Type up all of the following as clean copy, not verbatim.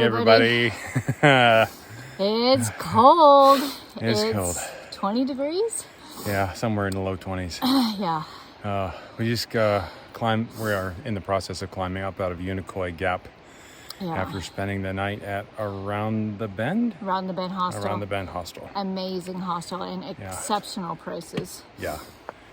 everybody. It's cold. It's cold. 20 degrees? Yeah, somewhere in the low 20s. Yeah. We just we are in the process of climbing up out of Unicoi Gap after spending the night at Around the Bend Hostel. Amazing hostel and exceptional prices. Yeah.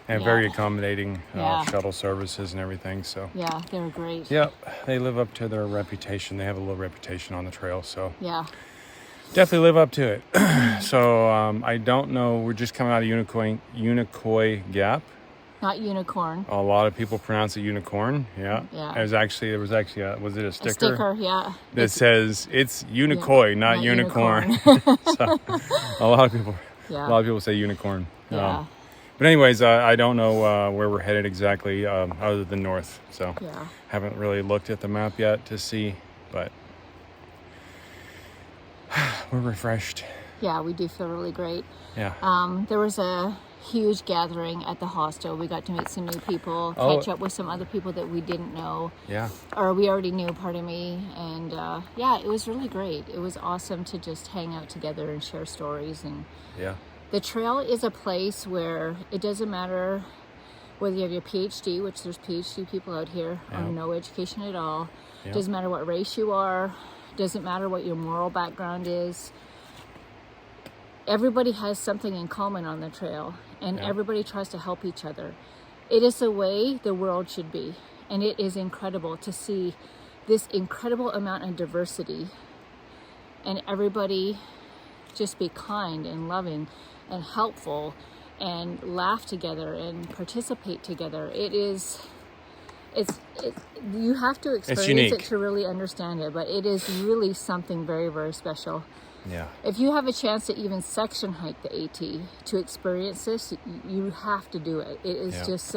And very accommodating shuttle services and everything. So yeah, they were great. Yep, they live up to their reputation. They have a little reputation on the trail, so yeah, definitely live up to it. So I don't know. We're just coming out of Unicoi Gap. Not unicorn. A lot of people pronounce it unicorn. Yeah. Yeah. There was actually was it a sticker? A sticker, yeah. That says it's Unicoi, not unicorn. So a lot of people say unicorn. Yeah. But anyways, I don't know where we're headed exactly, other than north. So haven't really looked at the map yet to see, but we're refreshed. Yeah, we do feel really great. Yeah. There was a huge gathering at the hostel. We got to meet some new people, catch up with some other people that we didn't know. Yeah. Or we already knew, pardon me. And it was really great. It was awesome to just hang out together and share stories. And the trail is a place where it doesn't matter whether you have your PhD, which there's PhD people out here, or no education at all. It doesn't matter what race you are. Doesn't matter what your moral background is. Everybody has something in common on the trail, and everybody tries to help each other. It is the way the world should be, and it is incredible to see this incredible amount of diversity and everybody just be kind and loving and helpful and laugh together and participate together. It's you have to experience it to really understand it, but it is really something very, very special. Yeah. If you have a chance to even section hike the AT to experience this, you have to do it. It is just,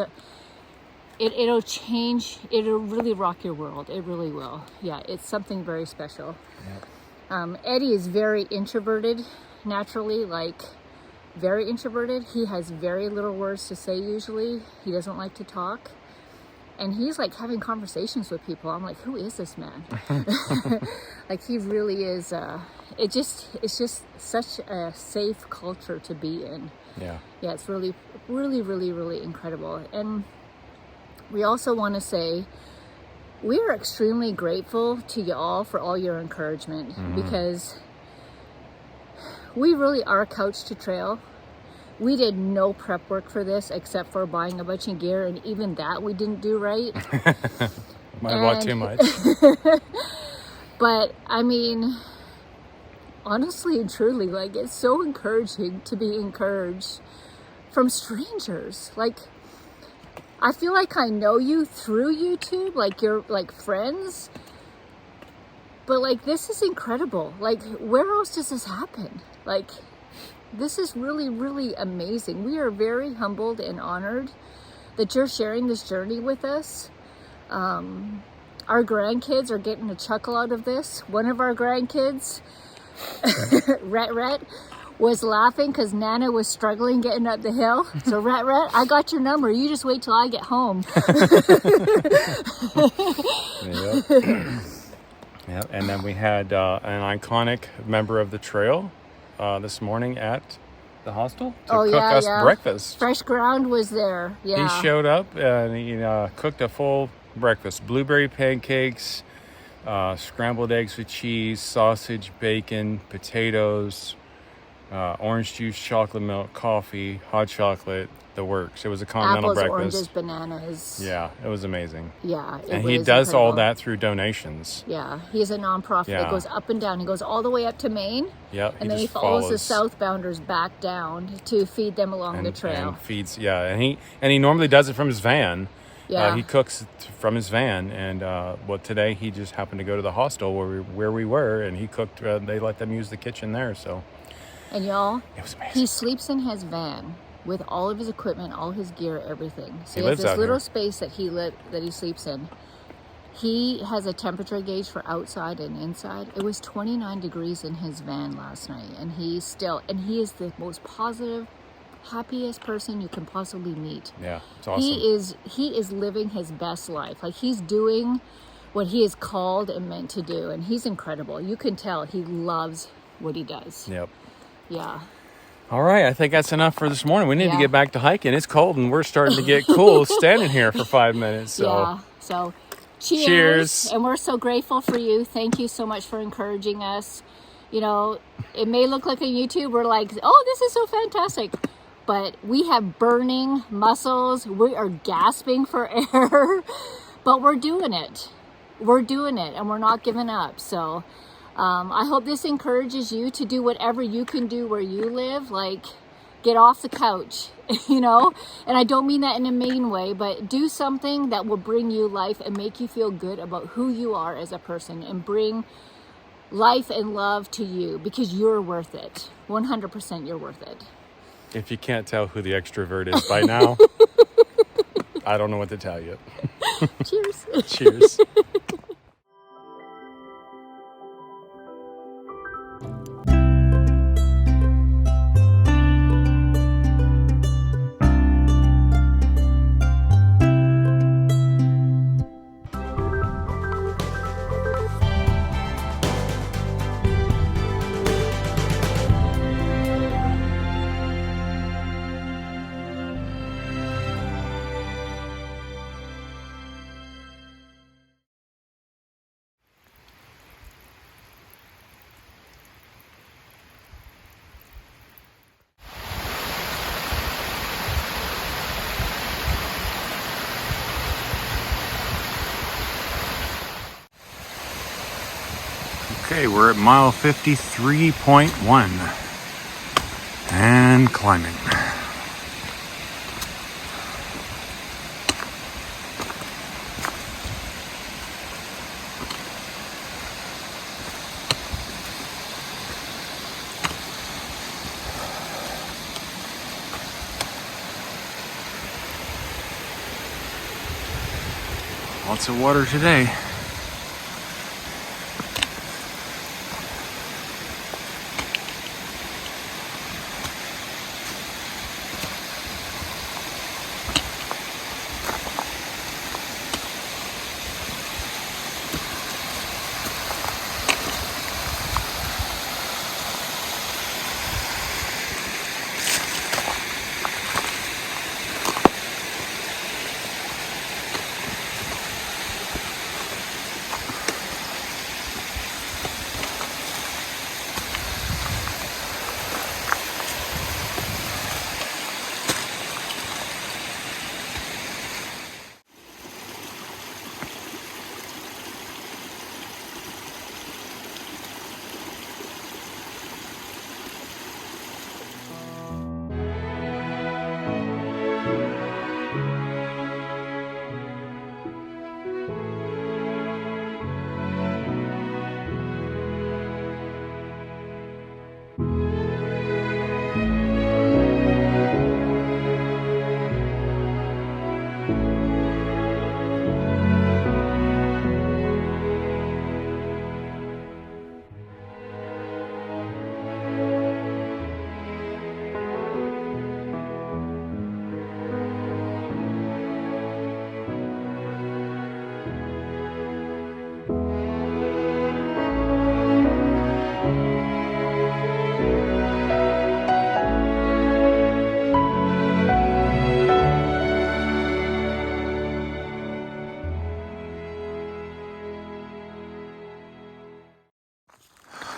it'll change, it'll really rock your world. It really will. Yeah, it's something very special. Yeah. Eddie is very introverted, naturally, very introverted. He has very little words to say usually. He doesn't like to talk. And he's having conversations with people. I'm like, who is this man? He really is. It's just such a safe culture to be in. Yeah. Yeah, it's really, really, really, really incredible. And we also want to say we are extremely grateful to you all for all your encouragement because we really are couch to trail. We did no prep work for this except for buying a bunch of gear, and even that we didn't do right. Might have bought too much. But, I mean, honestly and truly, it's so encouraging to be encouraged from strangers. I feel like I know you through YouTube, you're friends. But, this is incredible. Where else does this happen? This is really, really amazing. We are very humbled and honored that you're sharing this journey with us. Our grandkids are getting a chuckle out of this. One of our grandkids, Ret, was laughing because Nana was struggling getting up the hill. So Ret, I got your number. You just wait till I get home. Yep. And then we had an iconic member of the trail this morning at the hostel to cook us breakfast. Fresh Ground was there. Yeah. He showed up and he cooked a full breakfast: blueberry pancakes, scrambled eggs with cheese, sausage, bacon, potatoes, orange juice, chocolate milk, coffee, hot chocolate, the works. It was a continental Apples, breakfast. Oranges, bananas. Yeah, it was amazing. Yeah, and he does all that through donations. Yeah, he's a nonprofit that goes up and down. He goes all the way up to Maine. Yep, and then he follows the southbounders back down to feed them along the trail. And feeds, and he normally does it from his van. Yeah, he cooks from his van, and today he just happened to go to the hostel where we were, and he cooked. They let them use the kitchen there, so. And y'all, it was amazing. He sleeps in his van with all of his equipment, all his gear, everything. So he has lives this little here. space that he sleeps in. He has a temperature gauge for outside and inside. It was 29 degrees in his van last night, and he is the most positive, happiest person you can possibly meet. Yeah, it's awesome. He is living his best life. He's doing what he is called and meant to do. And he's incredible. You can tell he loves what he does. Yep. Yeah. All right, I think that's enough for this morning. We need to Yeah. get back to hiking. It's cold and we're starting to get cool standing here for 5 minutes. So. Yeah. So cheers. Cheers. And we're so grateful for you. Thank you so much for encouraging us. You know, it may look like on YouTube we're like, oh, this is so fantastic. But we have burning muscles. We are gasping for air. But we're doing it. We're doing it and we're not giving up. So I hope this encourages you to do whatever you can do where you live, like get off the couch, you know? And I don't mean that in a mean way, but do something that will bring you life and make you feel good about who you are as a person and bring life and love to you because you're worth it. 100% you're worth it. If you can't tell who the extrovert is by now, I don't know what to tell you. Cheers. Cheers. Okay, we're at mile 53.1 and climbing. Lots of water today.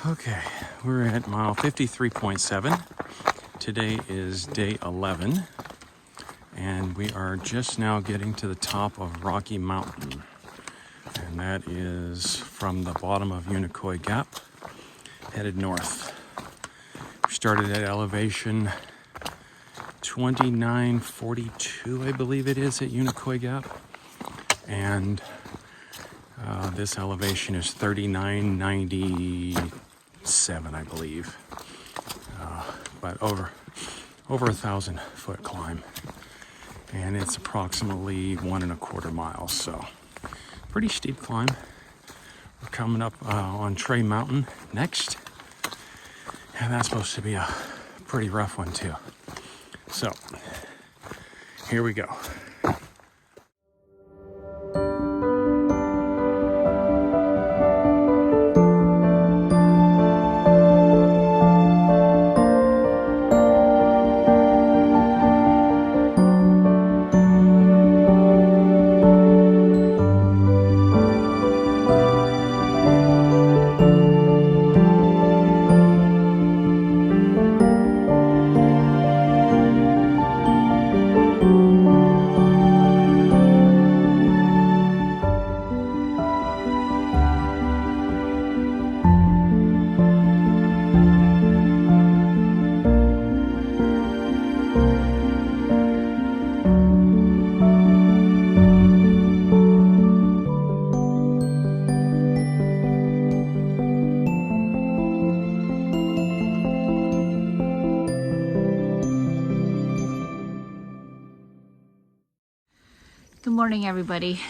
Okay, we're at mile 53.7. Today is day 11, and we are just now getting to the top of Rocky Mountain. And that is from the bottom of Unicoi Gap, headed north. We started at elevation 2942, I believe it is, at Unicoi Gap. And this elevation is 3997, I believe. But over 1,000-foot climb. And it's approximately 1.25 miles, so pretty steep climb. We're coming up on Tray Mountain next. And that's supposed to be a pretty rough one too. So, here we go. Good morning, everybody.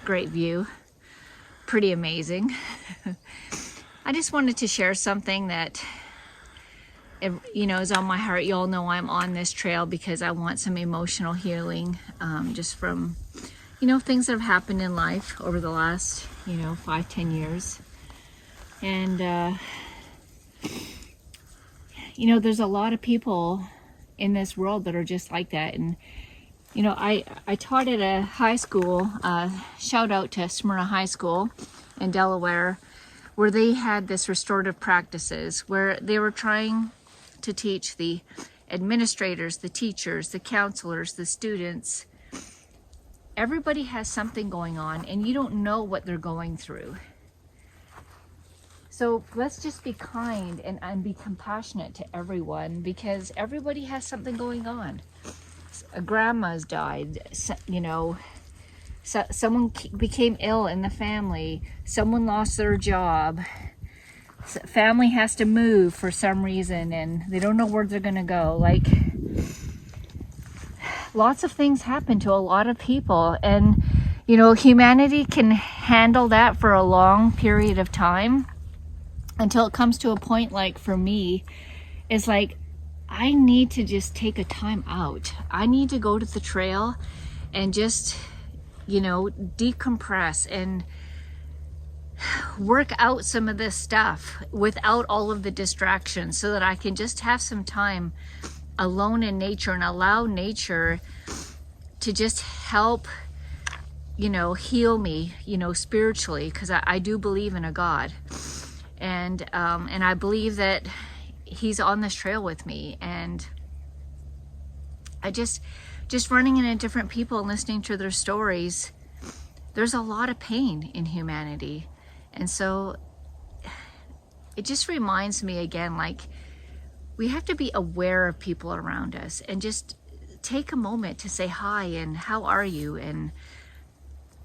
Great view. Pretty amazing. I just wanted to share something that is on my heart. You all know I'm on this trail because I want some emotional healing, just from things that have happened in life over the last 5-10 years. And there's a lot of people in this world that are just like that. And I taught at a high school, shout out to Smyrna High School in Delaware, where they had this restorative practices where they were trying to teach the administrators, the teachers, the counselors, the students. Everybody has something going on and you don't know what they're going through. So let's just be kind and be compassionate to everyone, because everybody has something going on. A grandma's died, someone became ill in the family, someone lost their job, family has to move for some reason and they don't know where they're gonna go. Like, lots of things happen to a lot of people, and humanity can handle that for a long period of time until it comes to a point, like for me, it's like I need to just take a time out. I need to go to the trail and just decompress and work out some of this stuff without all of the distractions, so that I can just have some time alone in nature and allow nature to just help heal me spiritually, because I do believe in a God, and I believe that he's on this trail with me. And I just running into different people and listening to their stories, there's a lot of pain in humanity. And so it just reminds me again, like, we have to be aware of people around us and just take a moment to say hi and how are you, and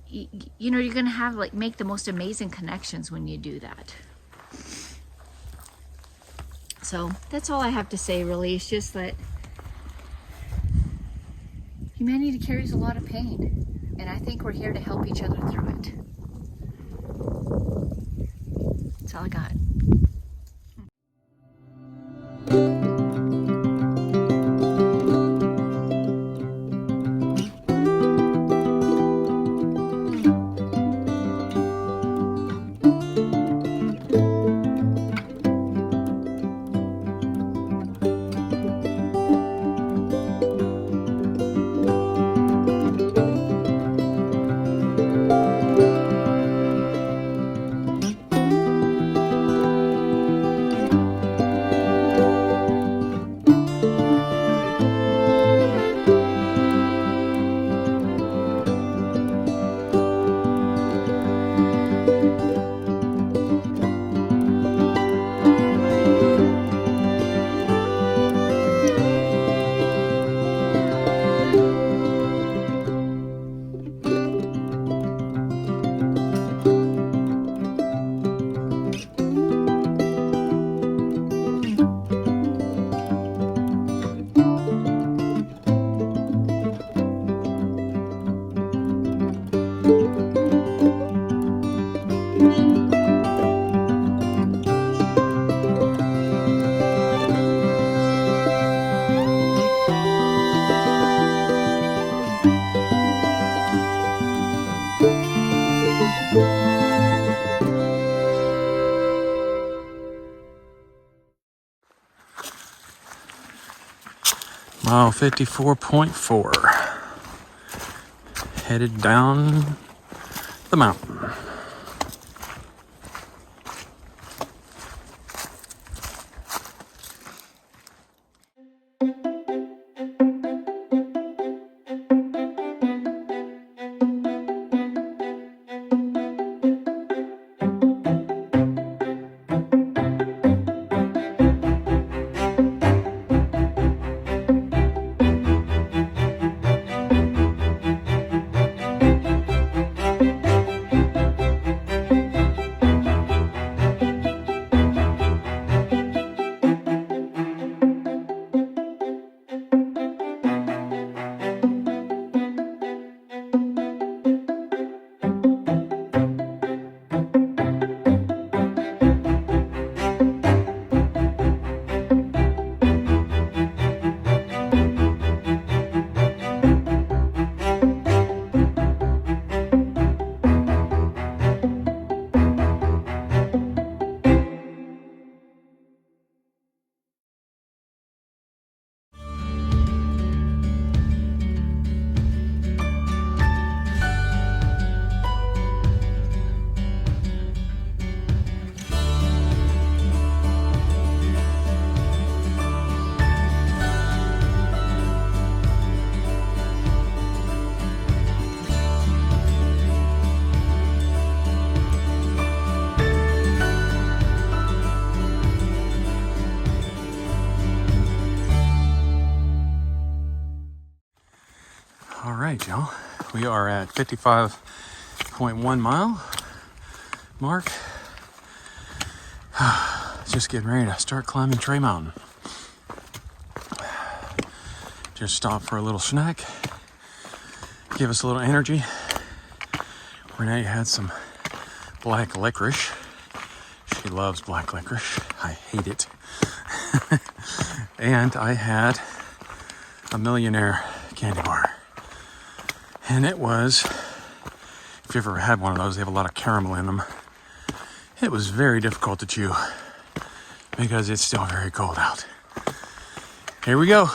you're gonna have make the most amazing connections when you do that. So that's all I have to say, really. It's just that humanity carries a lot of pain, and I think we're here to help each other through it. That's all I got. Mile 54.4, headed down the mountain. All right, y'all. We are at 55.1 mile mark. Just getting ready to start climbing Trey Mountain. Just stop for a little snack. Give us a little energy. Renee had some black licorice. She loves black licorice. I hate it. And I had a Millionaire candy bar. And it was, if you've ever had one of those, they have a lot of caramel in them. It was very difficult to chew because it's still very cold out. Here we go.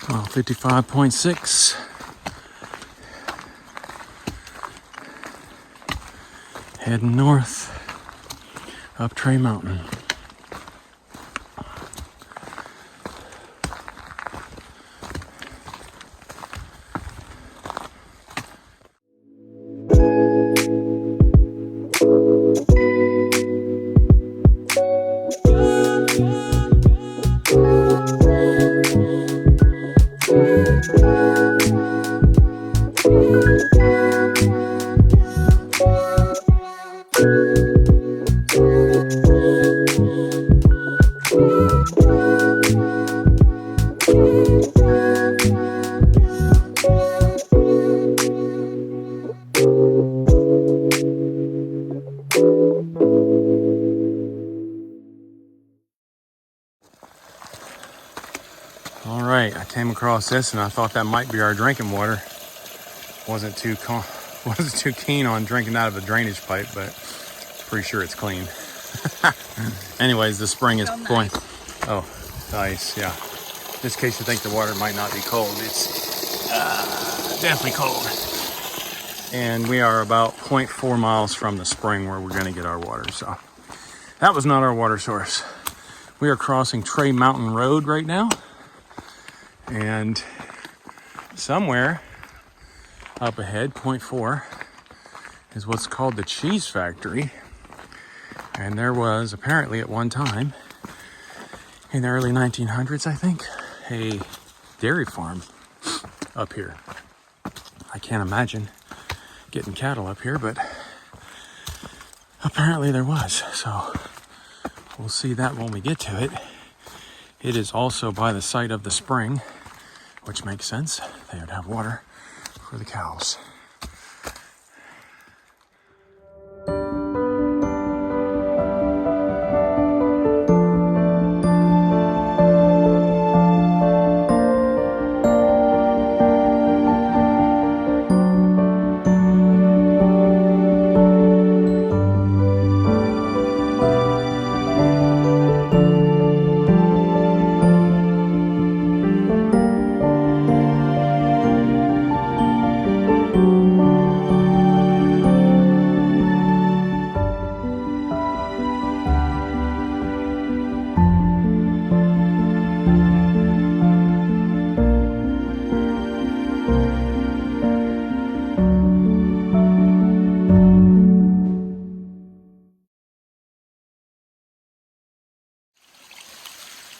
Well, 55.6. Heading north up Trey Mountain. All right, I came across this and I thought that might be our drinking water. Wasn't too keen on drinking out of a drainage pipe, but pretty sure it's clean. Anyways, the spring is blowing. Oh, nice, yeah. Just in case you think the water might not be cold, it's definitely cold. And we are about 0.4 miles from the spring where we're gonna get our water. So that was not our water source. We are crossing Trey Mountain Road right now. And somewhere up ahead, 0.4, is what's called the cheese factory. And there was apparently at one time, in the early 1900s, I think, a dairy farm up here. I can't imagine getting cattle up here, but apparently there was. So we'll see that when we get to it. It is also by the site of the spring, which makes sense. They would have water for the cows.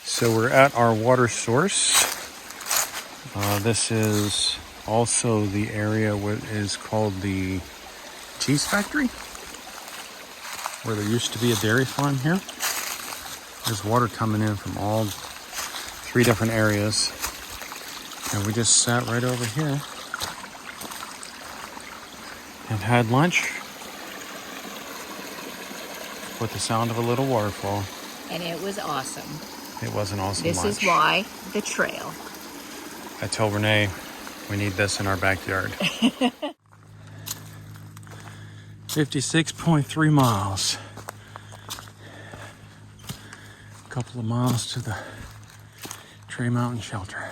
So we're at our water source. This is also the area what is called the cheese factory, where there used to be a dairy farm here. There's water coming in from all 3 different areas. And we just sat right over here and had lunch with the sound of a little waterfall. And it was awesome. It was an awesome This lunch. is why the trail. I told Renee we need this in our backyard. 56.3 miles. A couple of miles to the Tree Mountain Shelter.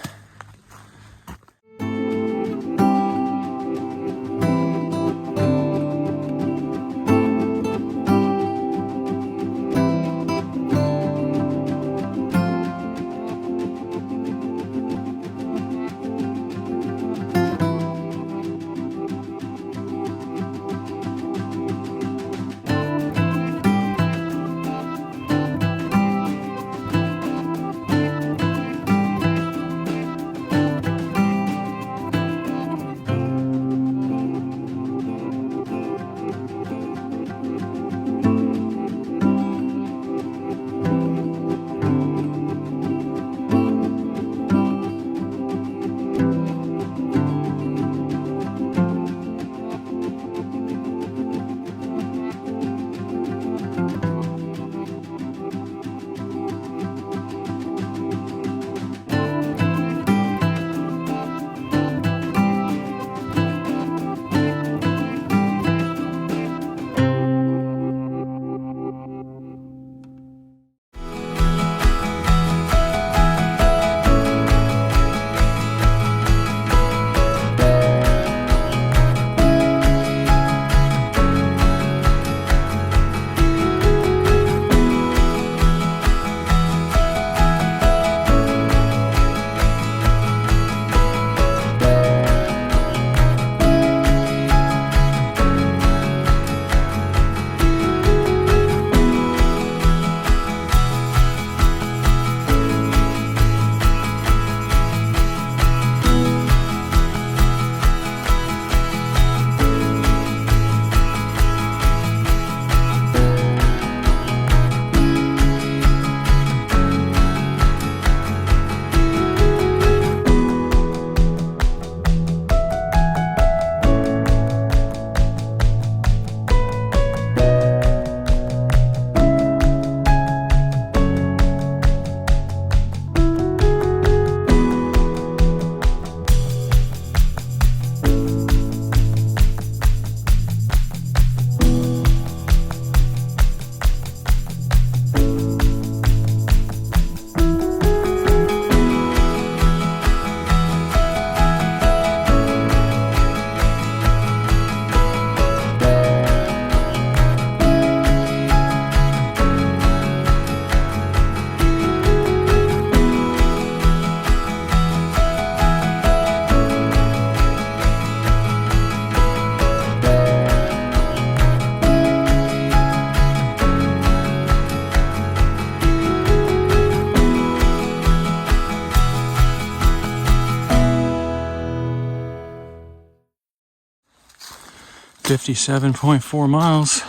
$57.4 miles,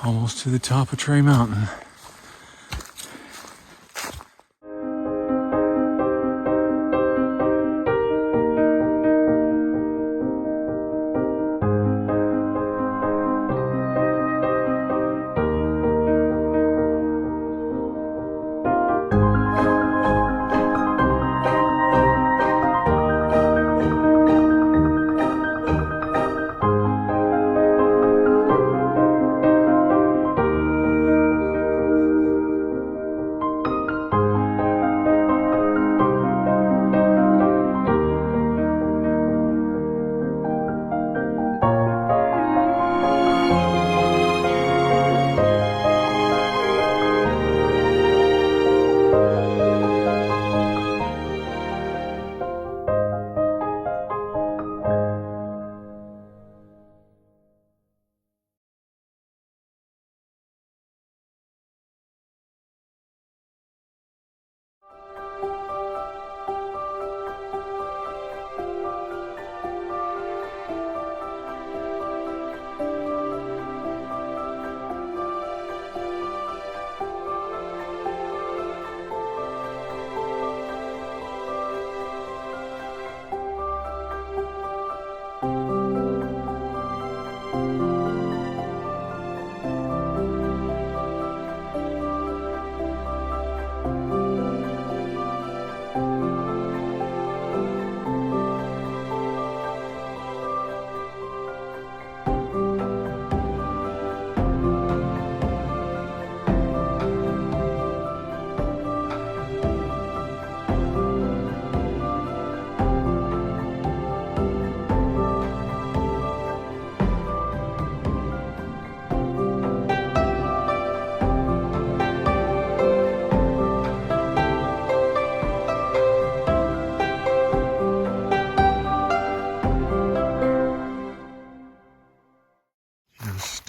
almost to the top of Tree Mountain.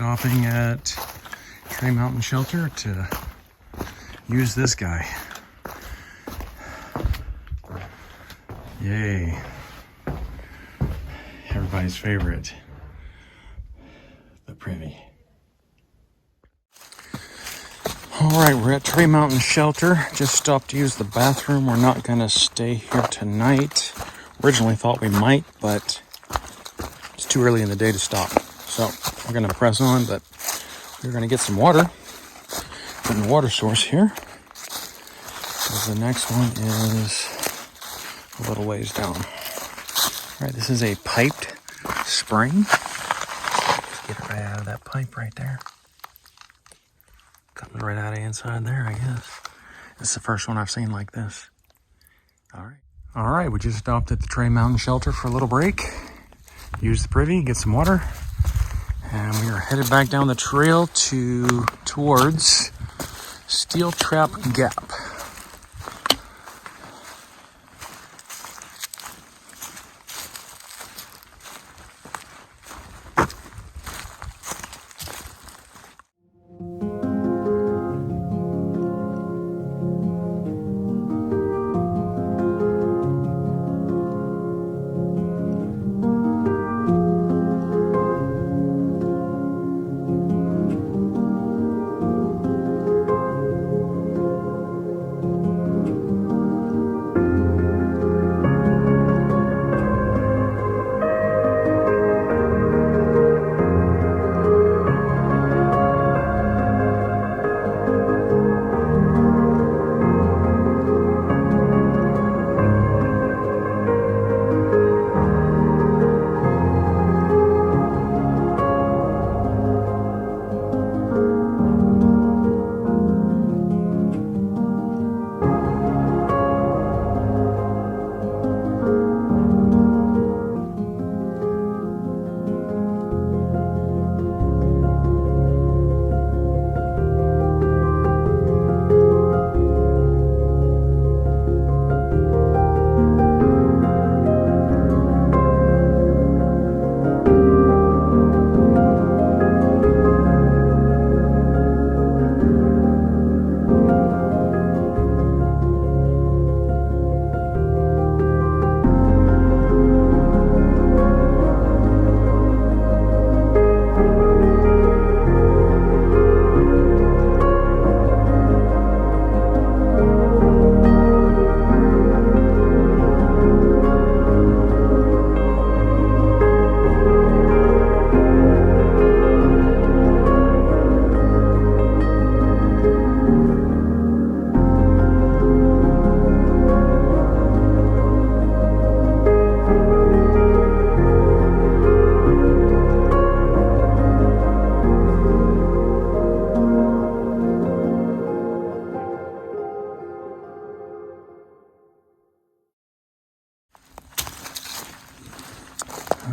stopping at Trey Mountain Shelter to use this guy. Yay. Everybody's favorite, the privy. All right, we're at Trey Mountain Shelter. Just stopped to use the bathroom. We're not gonna stay here tonight. Originally thought we might, but it's too early in the day to stop. So we're gonna press on, but we're gonna get some water from the water source here, because the next one is a little ways down. All right, this is a piped spring. Just get it right out of that pipe right there. Comes right out of inside there, I guess. It's the first one I've seen like this. All right, we just stopped at the Trey Mountain Shelter for a little break. Use the privy, get some water. And we are headed back down the trail towards Steel Trap Gap.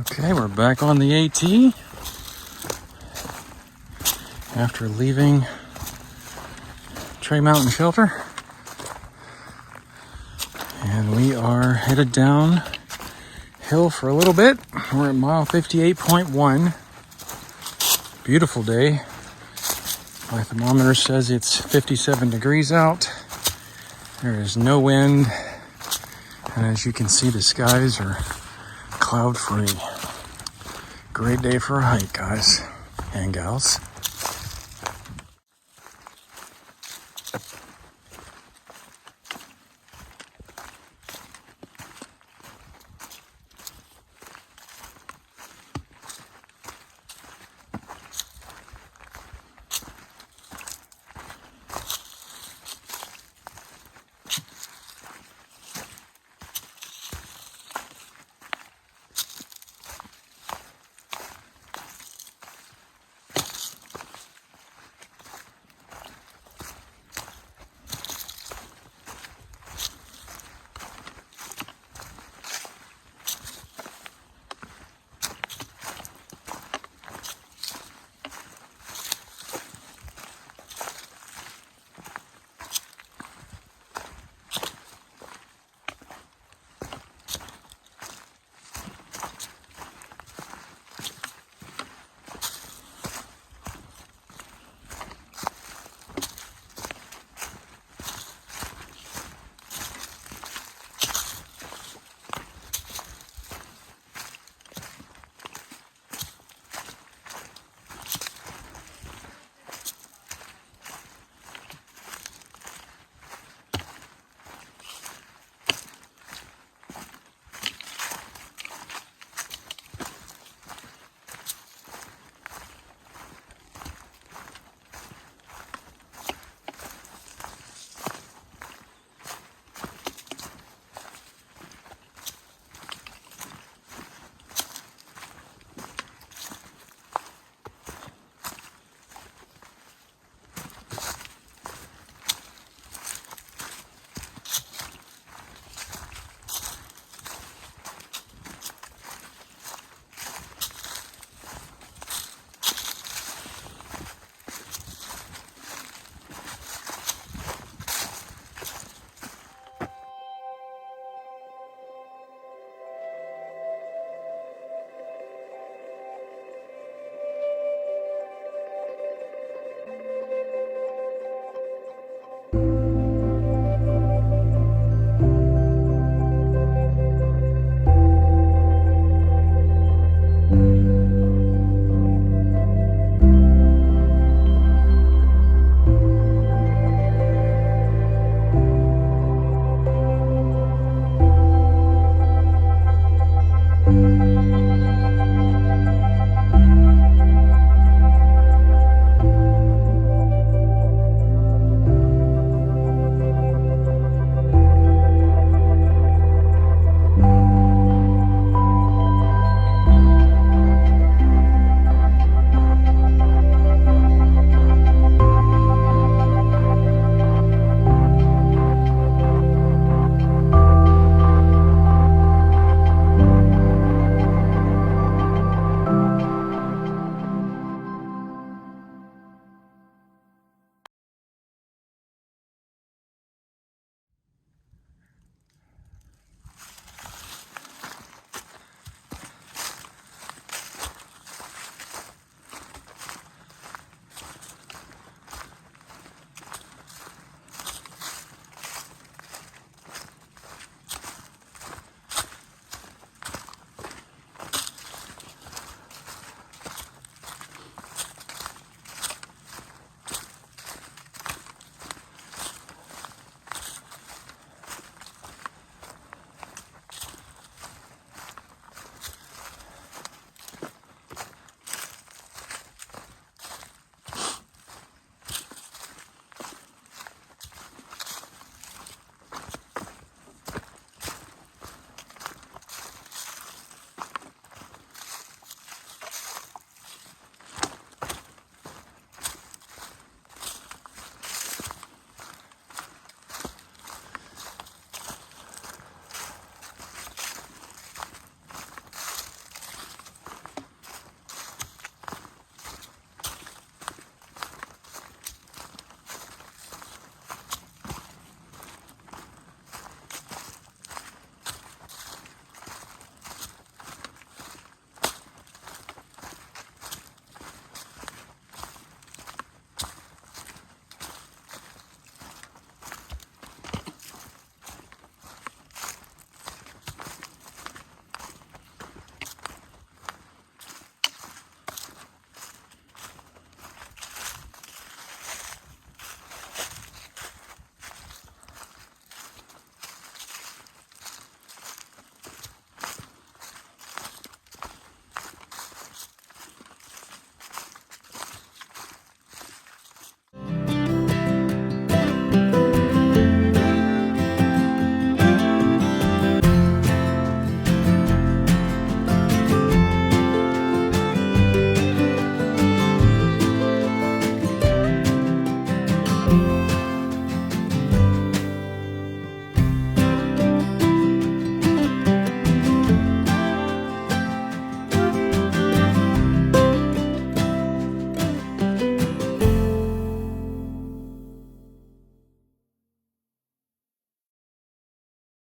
Okay, we're back on the AT after leaving Trey Mountain Shelter, and we are headed down hill for a little bit. We're at mile 58.1. Beautiful day. My thermometer says it's 57 degrees out. There is no wind, and as you can see, the skies are cloud free. Great day for a hike, guys and gals.